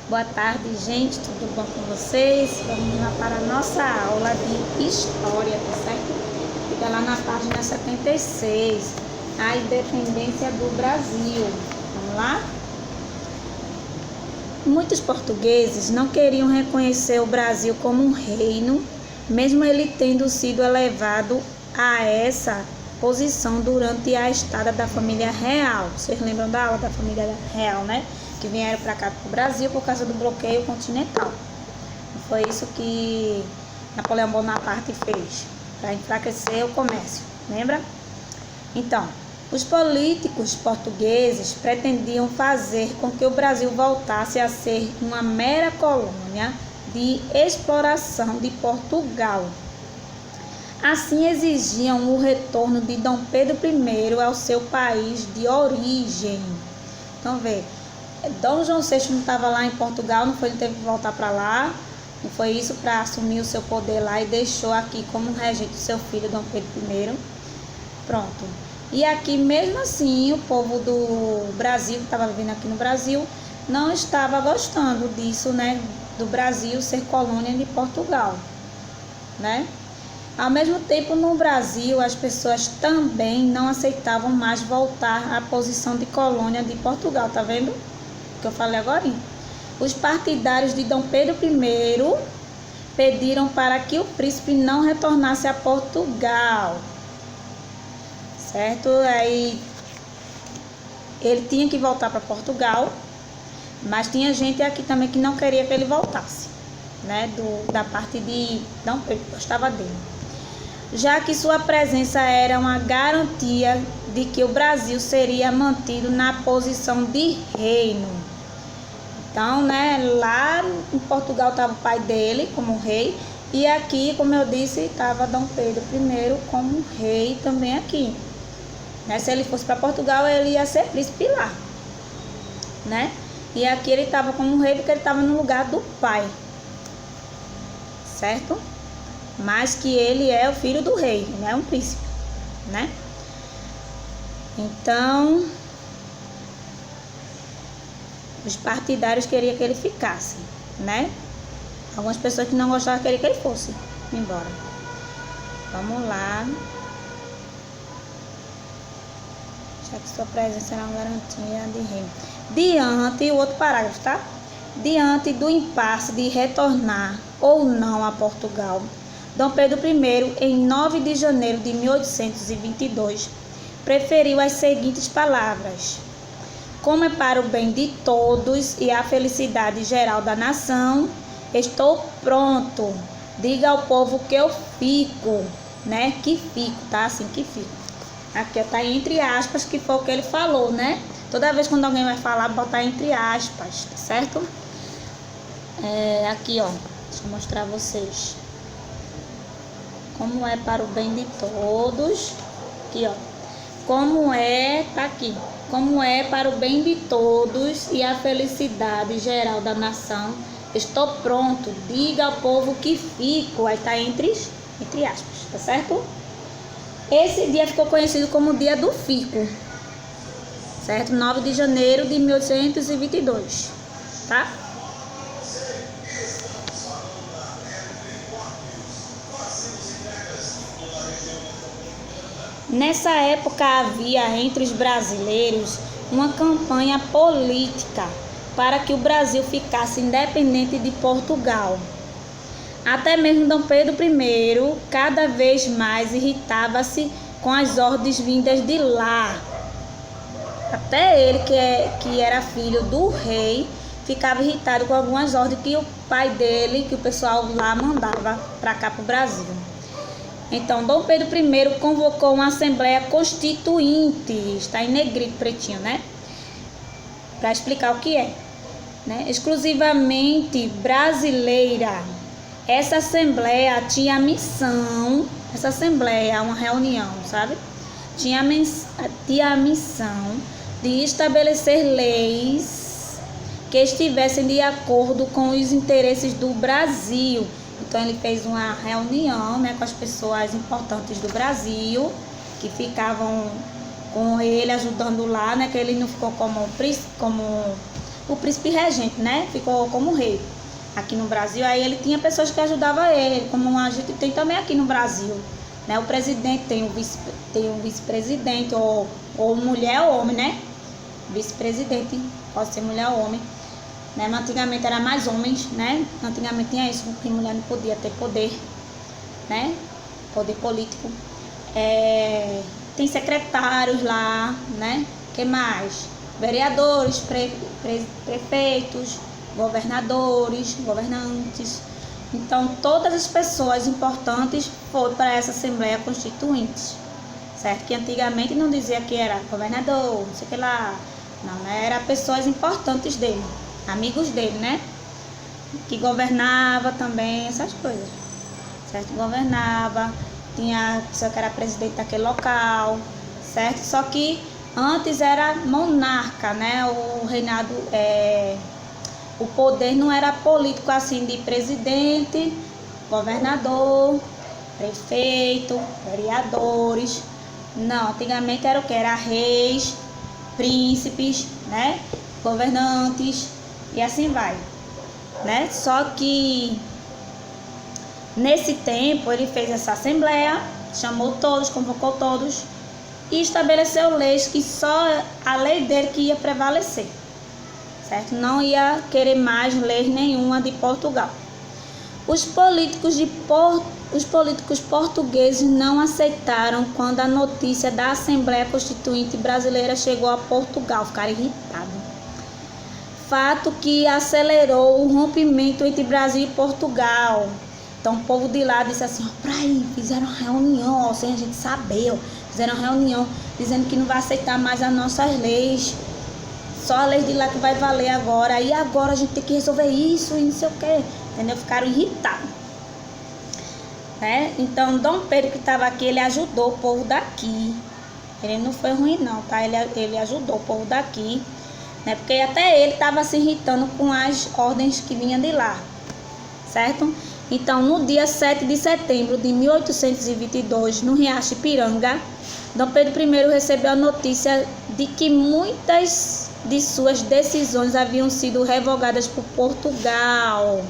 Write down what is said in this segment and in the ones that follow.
Boa tarde, gente, tudo bom com vocês? Vamos lá para a nossa aula de História, tá certo? Fica lá na página 76, a independência do Brasil. Vamos lá? Muitos portugueses não queriam reconhecer o Brasil como um reino, mesmo ele tendo sido elevado a essa posição durante a estada da família real. Vocês lembram da aula da família real, né? Que vieram para cá, para o Brasil, por causa do bloqueio continental. Foi isso que Napoleão Bonaparte fez, para enfraquecer o comércio, lembra? Então, os políticos portugueses pretendiam fazer com que o Brasil voltasse a ser uma mera colônia de exploração de Portugal. Assim exigiam o retorno de Dom Pedro I ao seu país de origem. Então, vê, Dom João VI não estava lá em Portugal, não foi, ele teve que voltar para lá, não foi isso, para assumir o seu poder lá, e deixou aqui como regente o seu filho, Dom Pedro I. Pronto. E aqui, mesmo assim, o povo do Brasil, que estava vivendo aqui no Brasil, não estava gostando disso, né? Do Brasil ser colônia de Portugal, né? Ao mesmo tempo, no Brasil, as pessoas também não aceitavam mais voltar à posição de colônia de Portugal, tá vendo? Que eu falei agora. Os partidários de Dom Pedro I pediram para que o príncipe não retornasse a Portugal, certo? Aí ele tinha que voltar para Portugal, mas tinha gente aqui também que não queria que ele voltasse, né? Da parte de Dom Pedro, gostava dele, já que sua presença era uma garantia de que o Brasil seria mantido na posição de reino. Então, né, lá em Portugal estava o pai dele como rei, e aqui, como eu disse, estava Dom Pedro I como rei também aqui. Né? Se ele fosse para Portugal, ele ia ser príncipe lá, né? E aqui ele estava como rei porque ele estava no lugar do pai, certo? Mas que ele é o filho do rei, não é um príncipe, né? Então, os partidários queriam que ele ficasse, né? Algumas pessoas que não gostavam queriam que ele fosse embora. Vamos lá. Já que sua presença era uma garantia de reino. Diante, o outro parágrafo, tá? Diante do impasse de retornar ou não a Portugal, Dom Pedro I, em 9 de janeiro de 1822, preferiu as seguintes palavras: como é para o bem de todos e a felicidade geral da nação, estou pronto. Diga ao povo que eu fico, né? Que fico, tá? Assim, que fico. Aqui tá entre aspas, que foi o que ele falou, né? Toda vez quando alguém vai falar, botar entre aspas, certo? Aqui, ó, deixa eu mostrar a vocês. Como é para o bem de todos. Aqui, ó. Como é, tá aqui. Como é para o bem de todos e a felicidade geral da nação, estou pronto. Diga ao povo que fico. Aí tá entre aspas, tá certo? Esse dia ficou conhecido como o dia do fico, certo? 9 de janeiro de 1822, tá? Nessa época havia entre os brasileiros uma campanha política para que o Brasil ficasse independente de Portugal. Até mesmo Dom Pedro I cada vez mais irritava-se com as ordens vindas de lá. Até ele, que era filho do rei, ficava irritado com algumas ordens que o pai dele, que o pessoal lá mandava para cá, para o Brasil. Então, Dom Pedro I convocou uma Assembleia Constituinte, está em negrito, pretinho, né? Para explicar o que é, né? Exclusivamente brasileira. Essa Assembleia tinha a missão, uma reunião, sabe? Tinha a missão de estabelecer leis que estivessem de acordo com os interesses do Brasil. Então ele fez uma reunião, né, com as pessoas importantes do Brasil, que ficavam com ele, ajudando lá, né, que ele não ficou como o príncipe regente, né? Ficou como rei aqui no Brasil. Aí ele tinha pessoas que ajudavam ele, como a gente tem também aqui no Brasil, né? O presidente tem o vice-presidente, ou mulher ou homem, né? Vice-presidente pode ser mulher ou homem, né? Mas antigamente era mais homens, né? Antigamente tinha isso, porque mulher não podia ter poder, né? Poder político. Tem secretários lá, né? Que mais? Vereadores, prefeitos, governadores, governantes. Então, todas as pessoas importantes foram para essa Assembleia Constituinte, certo? Que antigamente não dizia que era governador, não sei o que lá. Não, era pessoas importantes dele, amigos dele, né? Que governava também, essas coisas, certo? Governava, tinha pessoa que era presidente daquele local, certo? Só que antes era monarca, né? O reinado, o poder não era político assim de presidente, governador, prefeito, vereadores. Não, antigamente era o que? Era reis, príncipes, né? Governantes e assim vai, né? Só que nesse tempo ele fez essa assembleia, chamou todos, convocou todos e estabeleceu leis que só a lei dele que ia prevalecer, certo? Não ia querer mais lei nenhuma de Portugal. Os políticos portugueses não aceitaram quando a notícia da Assembleia Constituinte Brasileira chegou a Portugal, ficaram irritados. Fato que acelerou o rompimento entre Brasil e Portugal. Então o povo de lá disse assim, ó, pra aí, fizeram uma reunião, ó, sem a gente saber, ó, fizeram uma reunião dizendo que não vai aceitar mais as nossas leis. Só a lei de lá que vai valer agora. E agora a gente tem que resolver isso e não sei o que. Entendeu? Ficaram irritados. Né? Então, Dom Pedro que estava aqui, ele ajudou o povo daqui. Ele não foi ruim não, tá? Ele ajudou o povo daqui. Né? Porque até ele estava se irritando com as ordens que vinham de lá. Certo? Então, no dia 7 de setembro de 1822, no Riacho Ipiranga, Dom Pedro I recebeu a notícia de que muitas de suas decisões haviam sido revogadas por Portugal.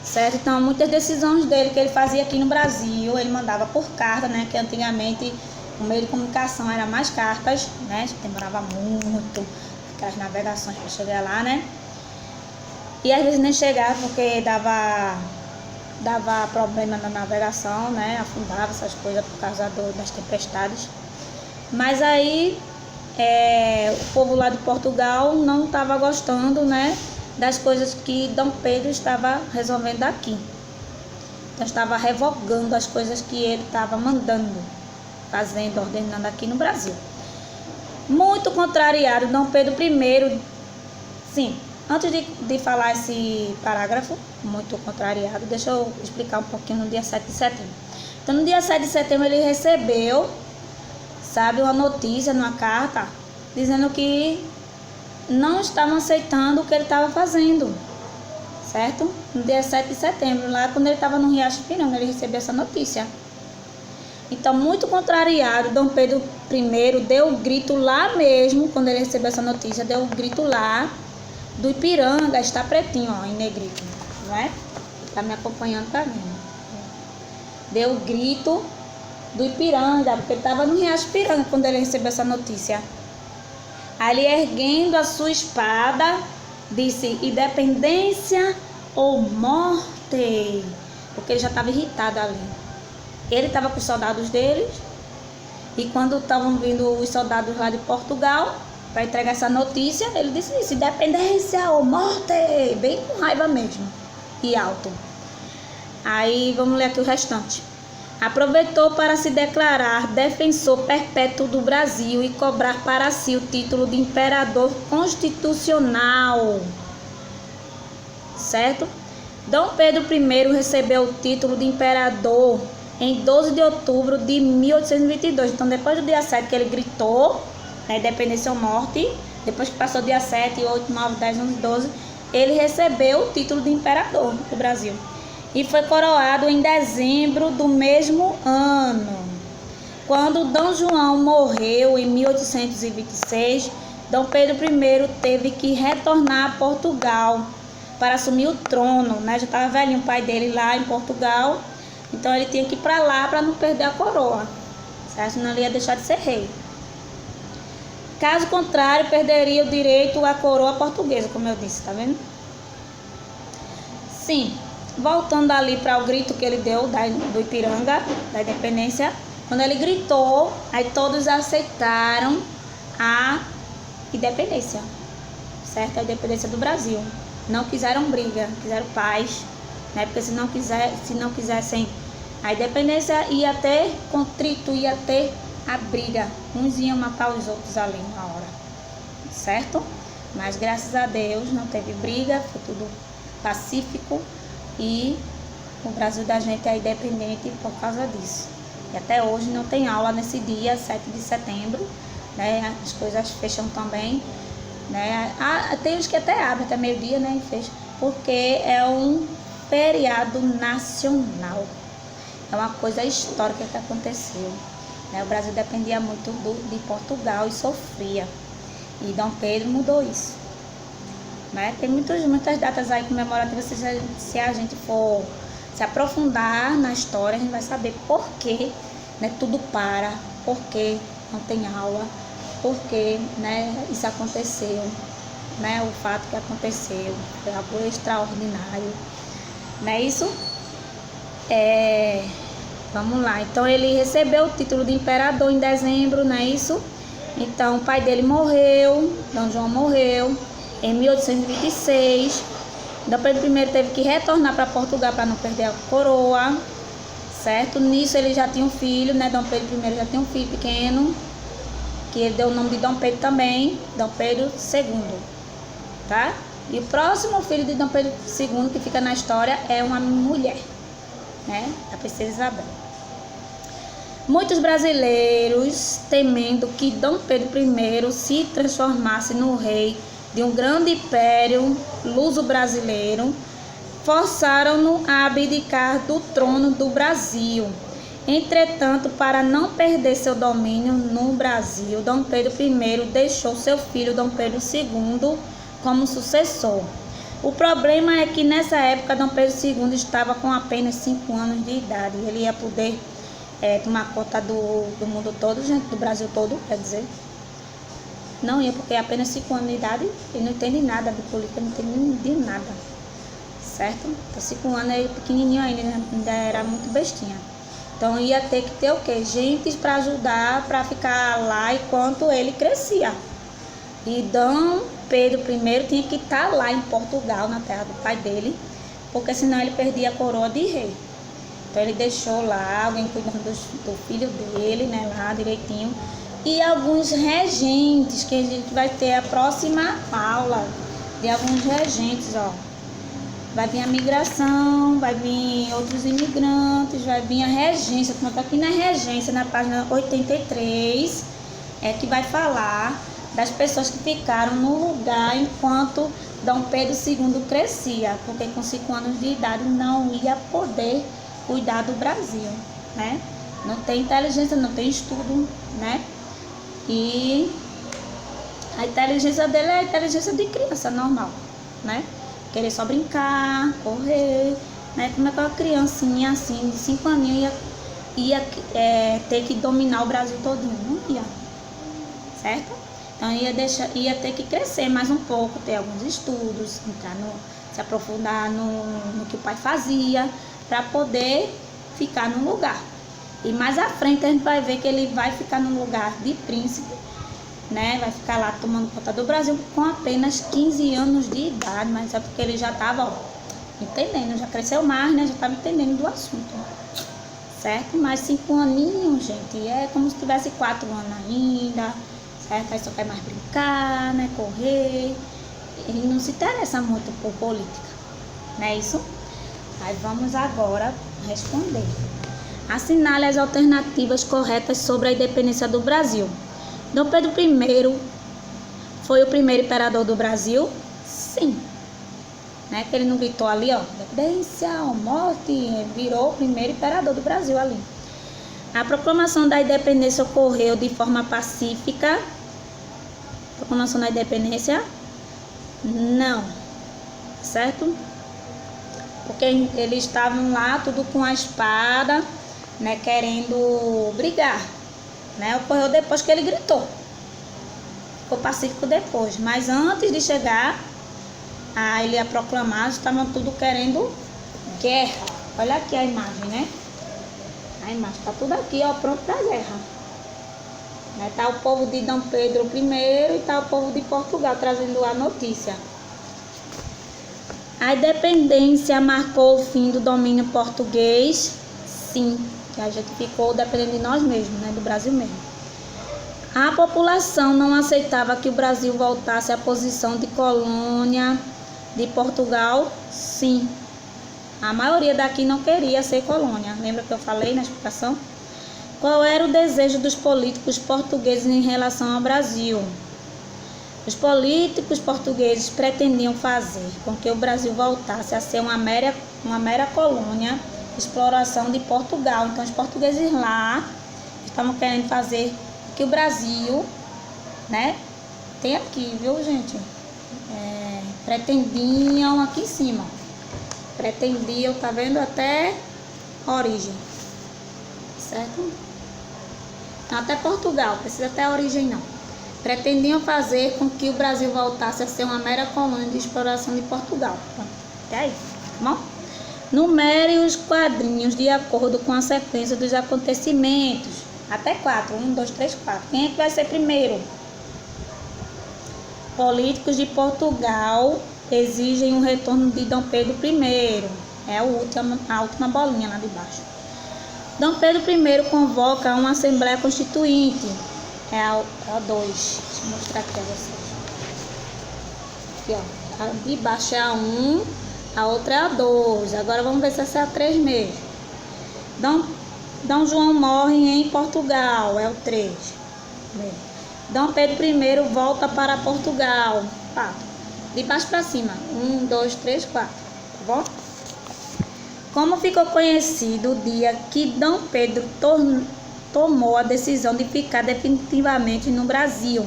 Certo? Então, muitas decisões dele que ele fazia aqui no Brasil, ele mandava por carta, né? Que antigamente o meio de comunicação era mais cartas, né? Demorava muito, aquelas navegações para chegar lá, né? E às vezes nem chegava porque dava problema na navegação, né? Afundava essas coisas por causa das tempestades. Mas aí o povo lá de Portugal não estava gostando, né? Das coisas que Dom Pedro estava resolvendo aqui. Então estava revogando as coisas que ele estava mandando, fazendo, ordenando aqui no Brasil. Muito contrariado, Dom Pedro I, sim, antes de falar esse parágrafo, muito contrariado, deixa eu explicar um pouquinho no dia 7 de setembro. Então no dia 7 de setembro ele recebeu, sabe, uma notícia numa carta, dizendo que não estavam aceitando o que ele estava fazendo, certo? No dia 7 de setembro, lá quando ele estava no Riacho Ipiranga, ele recebeu essa notícia. Então, muito contrariado, Dom Pedro I deu o grito lá mesmo, quando ele recebeu essa notícia, deu o grito lá do Ipiranga, está pretinho, ó, em negrito, não é? Está me acompanhando, tá vendo? Deu o grito do Ipiranga, porque ele estava no Riacho Ipiranga quando ele recebeu essa notícia. Ali, erguendo a sua espada, disse, independência ou morte, porque ele já estava irritado ali. Ele estava com os soldados deles, e quando estavam vindo os soldados lá de Portugal para entregar essa notícia, ele disse isso, independência ou morte, bem com raiva mesmo, e alto. Aí vamos ler aqui o restante. Aproveitou para se declarar defensor perpétuo do Brasil e cobrar para si o título de imperador constitucional. Certo? Dom Pedro I recebeu o título de imperador em 12 de outubro de 1822. Então, depois do dia 7 que ele gritou, né, independência ou morte, depois que passou o dia 7, 8, 9, 10, 11, 12, ele recebeu o título de imperador do Brasil. E foi coroado em dezembro do mesmo ano. Quando Dom João morreu em 1826, Dom Pedro I teve que retornar a Portugal para assumir o trono, né? Já estava velhinho o pai dele lá em Portugal, então ele tinha que ir para lá para não perder a coroa, certo? Senão ele ia deixar de ser rei. Caso contrário, perderia o direito à coroa portuguesa, como eu disse, tá vendo? Sim, voltando ali para o grito que ele deu do Ipiranga, da independência, quando ele gritou, aí todos aceitaram a independência, certo? A independência do Brasil. Não quiseram briga, quiseram paz, né? Porque se não quisessem a independência, ia ter contrito, ia ter a briga. Uns iam matar os outros ali na hora, certo? Mas graças a Deus não teve briga, foi tudo pacífico e o Brasil da gente é independente por causa disso. E até hoje não tem aula nesse dia, 7 de setembro, né? As coisas fecham também, né? Tem uns que até abrem até meio-dia, né? E fecha, porque é um feriado nacional. É uma coisa histórica que aconteceu, né? O Brasil dependia muito de Portugal e sofria. E Dom Pedro mudou isso, né? Tem muitas datas aí comemorativas. Se a gente for se aprofundar na história, a gente vai saber por que, né, tudo para, por que não tem aula, por que, né, isso aconteceu, né? O fato que aconteceu foi algo extraordinário, não é isso? Vamos lá. Então ele recebeu o título de imperador em dezembro, não é isso? Então o pai dele morreu, Dom João morreu em 1826. Dom Pedro I teve que retornar para Portugal para não perder a coroa, certo? Nisso ele já tinha um filho, né? Dom Pedro I já tinha um filho pequeno, que ele deu o nome de Dom Pedro também, Dom Pedro II, tá? E o próximo filho de Dom Pedro II que fica na história é uma mulher, né? A princesa Isabel. Muitos brasileiros, temendo que Dom Pedro I se transformasse no rei de um grande império luso-brasileiro, forçaram-no a abdicar do trono do Brasil. Entretanto, para não perder seu domínio no Brasil, Dom Pedro I deixou seu filho Dom Pedro II como sucessor. O problema é que nessa época Dom Pedro II estava com apenas 5 anos de idade. Ele ia poder tomar conta do mundo todo, gente, do Brasil todo, quer dizer. Não ia, porque é apenas 5 anos de idade e não entende nada de política, não entende de nada, certo? Então 5 anos aí pequenininho ainda era muito bestinha. Então ia ter que ter o quê? Gente para ajudar, para ficar lá enquanto ele crescia. E Dom Pedro I tinha que estar lá em Portugal, na terra do pai dele, porque senão ele perdia a coroa de rei. Então ele deixou lá alguém cuidando do filho dele, né, lá direitinho. E alguns regentes, que a gente vai ter a próxima aula de alguns regentes, ó. Vai vir a migração, vai vir outros imigrantes, vai vir a regência. Como tá aqui na regência, na página 83, que vai falar das pessoas que ficaram no lugar enquanto Dom Pedro II crescia, porque com 5 anos de idade não ia poder cuidar do Brasil, né? Não tem inteligência, não tem estudo, né? E a inteligência dele é a inteligência de criança normal, né? Querer só brincar, correr, né? Como é que uma criancinha assim, de 5 aninhos ia ter que dominar o Brasil todinho? Não ia, certo? Então ia ter que crescer mais um pouco, ter alguns estudos, se aprofundar no que o pai fazia, para poder ficar no lugar. E mais à frente a gente vai ver que ele vai ficar no lugar de príncipe, né? Vai ficar lá tomando conta do Brasil com apenas 15 anos de idade, mas é porque ele já estava entendendo, já cresceu mais, né? Já estava entendendo do assunto, certo? Mas 5 aninhos, gente, é como se tivesse 4 anos ainda, certo? Aí só quer mais brincar, né? Correr. Ele não se interessa muito por política, não é isso? Aí vamos agora responder. Assinale as alternativas corretas sobre a independência do Brasil. Dom Pedro I foi o primeiro imperador do Brasil? Sim. Né? Que ele não gritou ali, ó, independência ou morte, ele virou o primeiro imperador do Brasil ali. A proclamação da independência ocorreu de forma pacífica. proclamação da independência? Não, certo? Porque eles estavam lá tudo com a espada, né, querendo brigar, né? Ocorreu depois que ele gritou. Ficou pacífico depois, mas antes de chegar a ele a proclamar, estavam tudo querendo guerra. Olha aqui a imagem, né? A imagem tá tudo aqui, ó, pronto pra guerra. Né? Tá o povo de Dom Pedro I e tá o povo de Portugal trazendo a notícia. A independência marcou o fim do domínio português? Sim, que a gente ficou dependendo de nós mesmos, né? Do Brasil mesmo. A população não aceitava que o Brasil voltasse à posição de colônia de Portugal? Sim. A maioria daqui não queria ser colônia. Lembra que eu falei na explicação? Qual era o desejo dos políticos portugueses em relação ao Brasil? Os políticos portugueses pretendiam fazer com que o Brasil voltasse a ser uma mera colônia de exploração de Portugal. Então, os portugueses lá estavam querendo fazer que o Brasil, né? Tem aqui, viu, gente? Pretendiam aqui em cima. Pretendiam, tá vendo? Até origem. Certo? Não, até Portugal, precisa até a origem não. Pretendiam fazer com que o Brasil voltasse a ser uma mera colônia de exploração de Portugal. Pronto, até aí, tá bom? Numere os quadrinhos de acordo com a sequência dos acontecimentos. Até 4. 1, 2, 3, 4. Quem é que vai ser primeiro? Políticos de Portugal exigem o retorno de Dom Pedro I. É a última bolinha lá de baixo. Dom Pedro I convoca uma Assembleia Constituinte. É a 2. Deixa eu mostrar aqui a vocês. Aqui, ó. A de baixo é a 1, a outra é a 2. Agora vamos ver se essa é a 3 mesmo. Dom João morre em Portugal. É o 3. Dom Pedro I volta para Portugal. 4. De baixo para cima. 1, 2, 3, 4. Tá bom? Como ficou conhecido o dia que Dom Pedro tomou a decisão de ficar definitivamente no Brasil?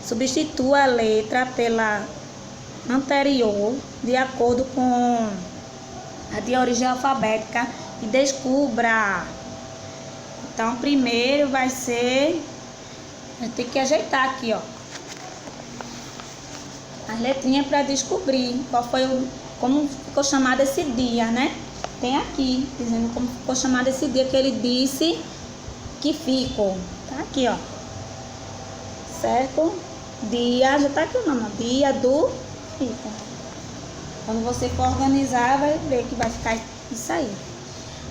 Substitua a letra pela anterior, de acordo com a de origem alfabética, e descubra. Então, primeiro vai ser... A gente tem que ajeitar aqui, ó, as letrinhas para descobrir como ficou chamado esse dia, né? Tem aqui, dizendo como ficou chamado esse dia que ele disse que ficou. Tá aqui, ó. Certo? Dia, já tá aqui o nome, dia do fica. Quando você for organizar, vai ver que vai ficar isso aí.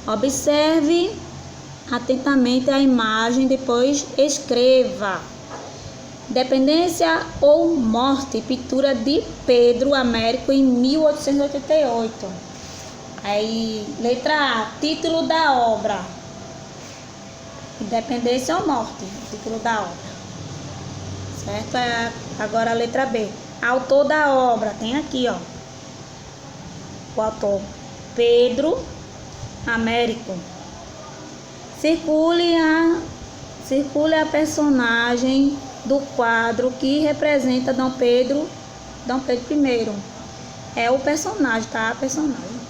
Observe atentamente a imagem, depois escreva. Dependência ou morte, pintura de Pedro Américo em 1888. Aí, letra A, título da obra. Independência ou morte, título da obra. Certo? Agora a letra B. Autor da obra, tem aqui, ó. O autor, Pedro Américo. Circule a personagem do quadro que representa Dom Pedro I. É o personagem, tá? A personagem.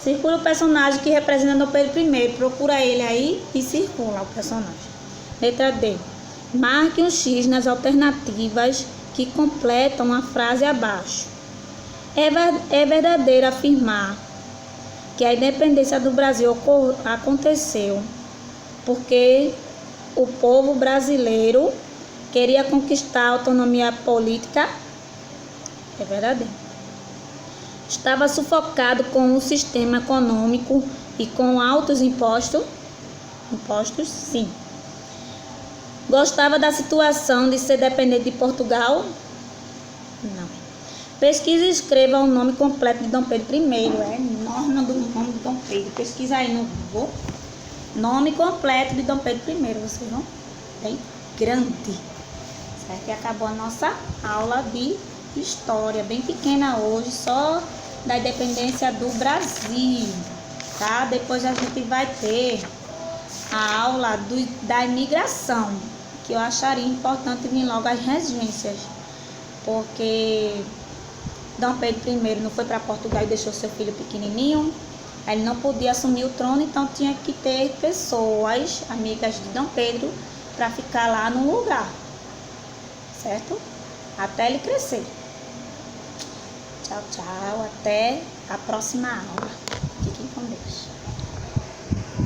Circula o personagem que representa Dom Pedro I. Procura ele aí e circula o personagem. Letra D. Marque um X nas alternativas que completam a frase abaixo. É verdadeiro afirmar que a independência do Brasil aconteceu porque o povo brasileiro queria conquistar a autonomia política? É verdadeiro. Estava sufocado com o sistema econômico e com altos impostos? Impostos, sim. Gostava da situação de ser dependente de Portugal? Não. Pesquisa e escreva o nome completo de Dom Pedro I. É enorme do nome de Dom Pedro. Pesquisa aí no Google. Nome completo de Dom Pedro I. Vocês vão? Bem grande. Certo? E acabou a nossa aula de história. Bem pequena hoje, só da independência do Brasil. Tá? Depois a gente vai ter a aula da imigração, que eu acharia importante vir logo as regências. porque Dom Pedro I não foi para Portugal e deixou seu filho pequenininho. Ele não podia assumir o trono, então tinha que ter pessoas amigas de Dom Pedro para ficar lá no lugar, certo? Até ele crescer. Tchau, tchau. Até a próxima aula. Fiquem com Deus.